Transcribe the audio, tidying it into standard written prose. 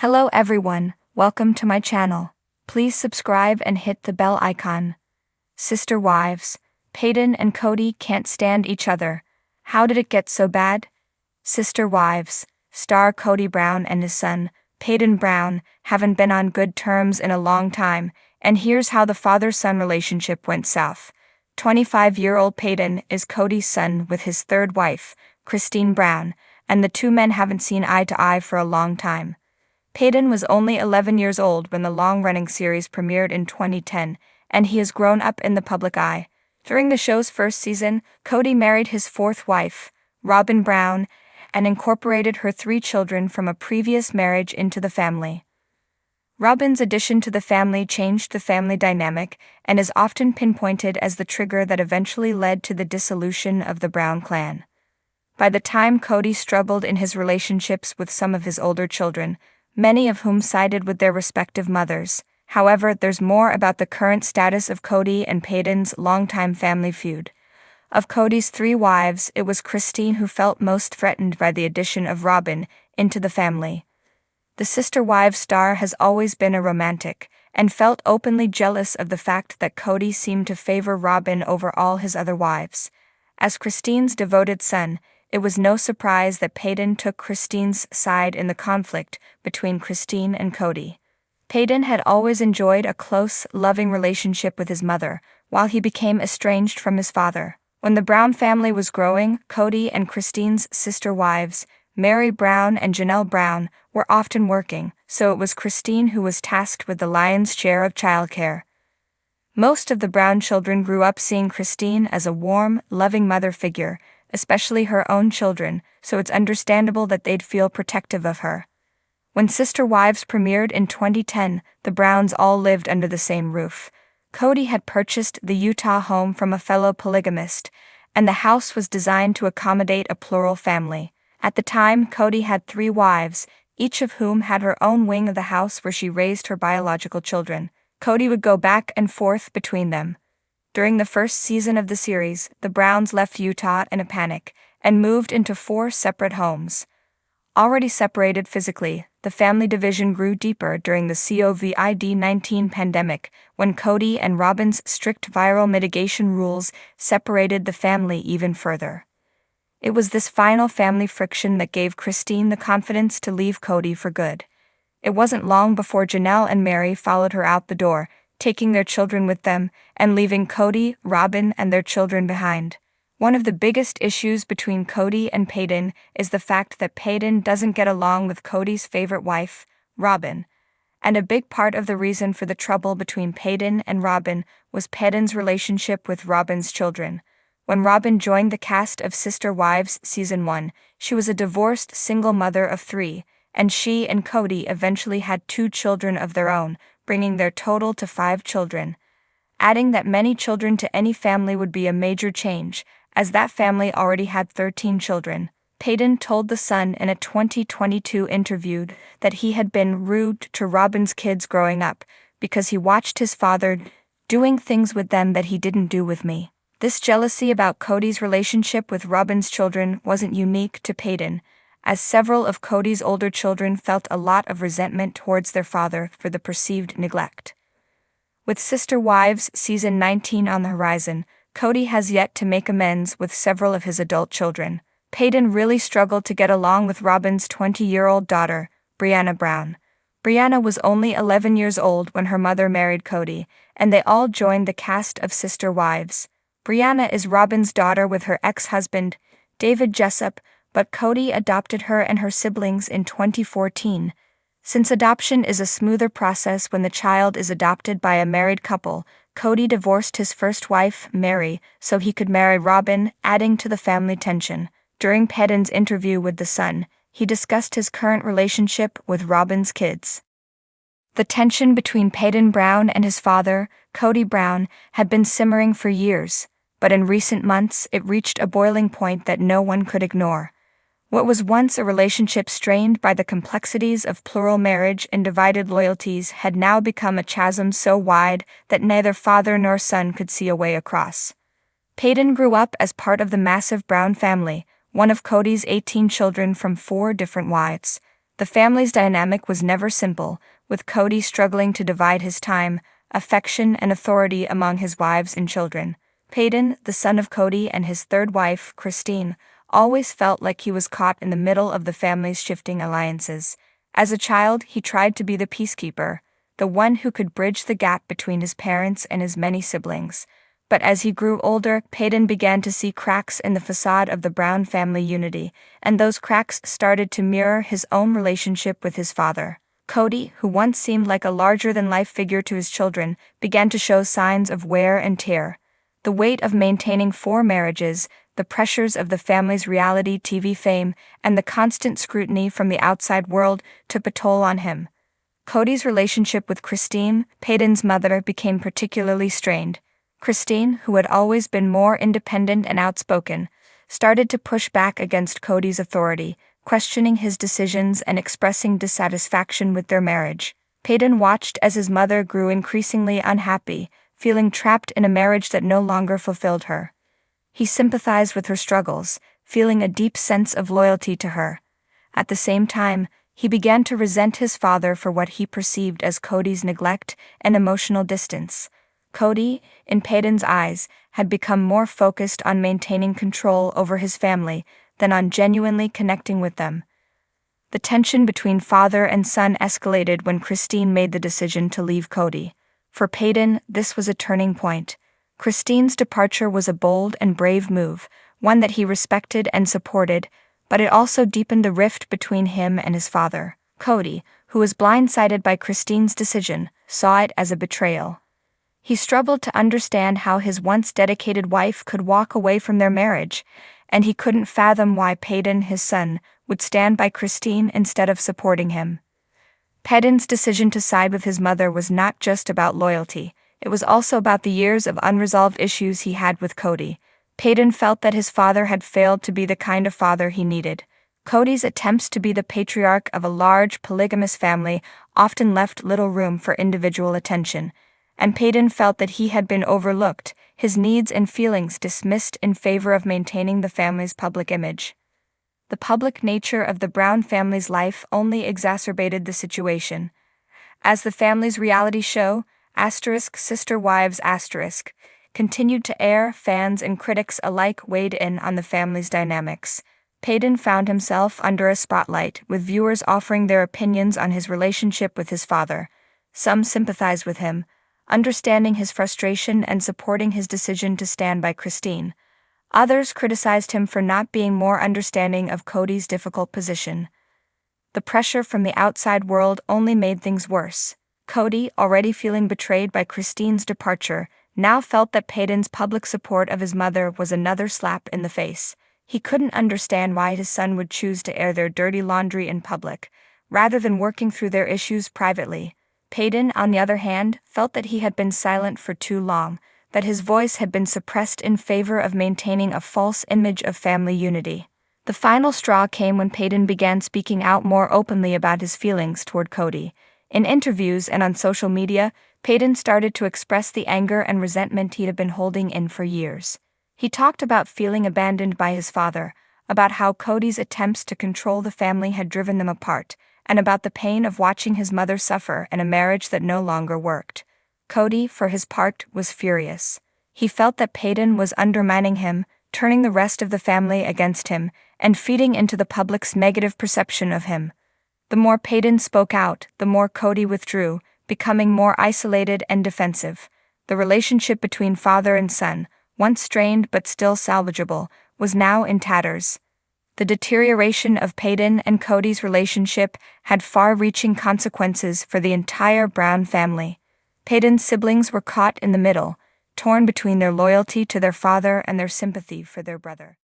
Hello everyone, welcome to my channel. Please subscribe and hit the bell icon. Sister wives, Peyton and Cody can't stand each other. How did it get so bad? Sister wives, star Cody Brown and his son, Peyton Brown, haven't been on good terms in a long time, and here's how the father-son relationship went south. 25-year-old Peyton is Cody's son with his third wife, Cristin Brown, and the two men haven't seen eye to eye for a long time. Peyton was only 11 years old when the long-running series premiered in 2010, and he has grown up in the public eye. During the show's first season, Cody married his fourth wife, Robin Brown, and incorporated her 3 children from a previous marriage into the family. Robin's addition to the family changed the family dynamic and is often pinpointed as the trigger that eventually led to the dissolution of the Brown clan. By the time Cody struggled in his relationships with some of his older children, many of whom sided with their respective mothers. However, there's more about the current status of Cody and Peyton's longtime family feud. Of Cody's 3 wives, it was Cristin who felt most threatened by the addition of Robin into the family. The sister wives star has always been a romantic, and felt openly jealous of the fact that Cody seemed to favor Robin over all his other wives. As Cristin's devoted son, it was no surprise that Peyton took Cristin's side in the conflict between Cristin and Cody. Peyton had always enjoyed a close, loving relationship with his mother, while he became estranged from his father. When the Brown family was growing, Cody and Cristin's sister wives, Mary Brown and Janelle Brown, were often working, so it was Cristin who was tasked with the lion's share of childcare. Most of the Brown children grew up seeing Cristin as a warm, loving mother figure, especially her own children, so it's understandable that they'd feel protective of her. When Sister Wives premiered in 2010, the Browns all lived under the same roof. Cody had purchased the Utah home from a fellow polygamist, and the house was designed to accommodate a plural family. At the time, Cody had 3 wives, each of whom had her own wing of the house where she raised her biological children. Cody would go back and forth between them. During the first season of the series, the Browns left Utah in a panic and moved into 4 separate homes. Already separated physically, the family division grew deeper during the COVID-19 pandemic, when Cody and Robin's strict viral mitigation rules separated the family even further. It was this final family friction that gave Cristin the confidence to leave Cody for good. It wasn't long before Janelle and Mary followed her out the door, taking their children with them, and leaving Cody, Robin, and their children behind. One of the biggest issues between Cody and Peyton is the fact that Peyton doesn't get along with Cody's favorite wife, Robin. And a big part of the reason for the trouble between Peyton and Robin was Peyton's relationship with Robin's children. When Robin joined the cast of Sister Wives Season 1, she was a divorced single mother of 3, and she and Cody eventually had 2 children of their own, bringing their total to 5 children. Adding that many children to any family would be a major change, as that family already had 13 children. Peyton told The Sun in a 2022 interview that he had been rude to Robin's kids growing up, because he watched his father doing things with them that he didn't do with me. This jealousy about Cody's relationship with Robin's children wasn't unique to Peyton, as several of Cody's older children felt a lot of resentment towards their father for the perceived neglect. With Sister Wives Season 19 on the horizon, Cody has yet to make amends with several of his adult children. Peyton really struggled to get along with Robin's 20-year-old daughter, Brianna Brown. Brianna was only 11 years old when her mother married Cody, and they all joined the cast of Sister Wives. Brianna is Robin's daughter with her ex-husband, David Jessup, but Cody adopted her and her siblings in 2014. Since adoption is a smoother process when the child is adopted by a married couple, Cody divorced his first wife, Mary, so he could marry Robin, adding to the family tension. During Peyton's interview with The Sun, he discussed his current relationship with Robin's kids. The tension between Peyton Brown and his father, Cody Brown, had been simmering for years, but in recent months it reached a boiling point that no one could ignore. What was once a relationship strained by the complexities of plural marriage and divided loyalties had now become a chasm so wide that neither father nor son could see a way across. Peyton grew up as part of the massive Brown family, one of Cody's 18 children from 4 different wives. The family's dynamic was never simple, with Cody struggling to divide his time, affection, and authority among his wives and children. Peyton, the son of Cody and his third wife, Cristin, always felt like he was caught in the middle of the family's shifting alliances. As a child, he tried to be the peacekeeper, the one who could bridge the gap between his parents and his many siblings. But as he grew older, Peyton began to see cracks in the facade of the Brown family unity, and those cracks started to mirror his own relationship with his father. Cody, who once seemed like a larger-than-life figure to his children, began to show signs of wear and tear. The weight of maintaining 4 marriages, the pressures of the family's reality TV fame, and the constant scrutiny from the outside world took a toll on him. Cody's relationship with Cristin, Peyton's mother, became particularly strained. Cristin, who had always been more independent and outspoken, started to push back against Cody's authority, questioning his decisions and expressing dissatisfaction with their marriage. Peyton watched as his mother grew increasingly unhappy, feeling trapped in a marriage that no longer fulfilled her. He sympathized with her struggles, feeling a deep sense of loyalty to her. At the same time, he began to resent his father for what he perceived as Cody's neglect and emotional distance. Cody, in Peyton's eyes, had become more focused on maintaining control over his family than on genuinely connecting with them. The tension between father and son escalated when Cristin made the decision to leave Cody. For Peyton, this was a turning point. Cristin's departure was a bold and brave move, one that he respected and supported, but it also deepened the rift between him and his father. Cody, who was blindsided by Cristin's decision, saw it as a betrayal. He struggled to understand how his once dedicated wife could walk away from their marriage, and he couldn't fathom why Peyton, his son, would stand by Cristin instead of supporting him. Peyton's decision to side with his mother was not just about loyalty, it was also about the years of unresolved issues he had with Cody. Peyton felt that his father had failed to be the kind of father he needed. Cody's attempts to be the patriarch of a large, polygamous family often left little room for individual attention, and Peyton felt that he had been overlooked, his needs and feelings dismissed in favor of maintaining the family's public image. The public nature of the Brown family's life only exacerbated the situation. As the family's reality show, Sister Wives continued to air, fans and critics alike weighed in on the family's dynamics. Peyton found himself under a spotlight, with viewers offering their opinions on his relationship with his father. Some sympathized with him, understanding his frustration and supporting his decision to stand by Cristin. Others criticized him for not being more understanding of Cody's difficult position. The pressure from the outside world only made things worse. Cody, already feeling betrayed by Cristin's departure, now felt that Peyton's public support of his mother was another slap in the face. He couldn't understand why his son would choose to air their dirty laundry in public, rather than working through their issues privately. Peyton, on the other hand, felt that he had been silent for too long, that his voice had been suppressed in favor of maintaining a false image of family unity. The final straw came when Peyton began speaking out more openly about his feelings toward Cody. In interviews and on social media, Peyton started to express the anger and resentment he had been holding in for years. He talked about feeling abandoned by his father, about how Cody's attempts to control the family had driven them apart, and about the pain of watching his mother suffer in a marriage that no longer worked. Cody, for his part, was furious. He felt that Peyton was undermining him, turning the rest of the family against him, and feeding into the public's negative perception of him. The more Peyton spoke out, the more Cody withdrew, becoming more isolated and defensive. The relationship between father and son, once strained but still salvageable, was now in tatters. The deterioration of Peyton and Cody's relationship had far-reaching consequences for the entire Brown family. Peyton's siblings were caught in the middle, torn between their loyalty to their father and their sympathy for their brother.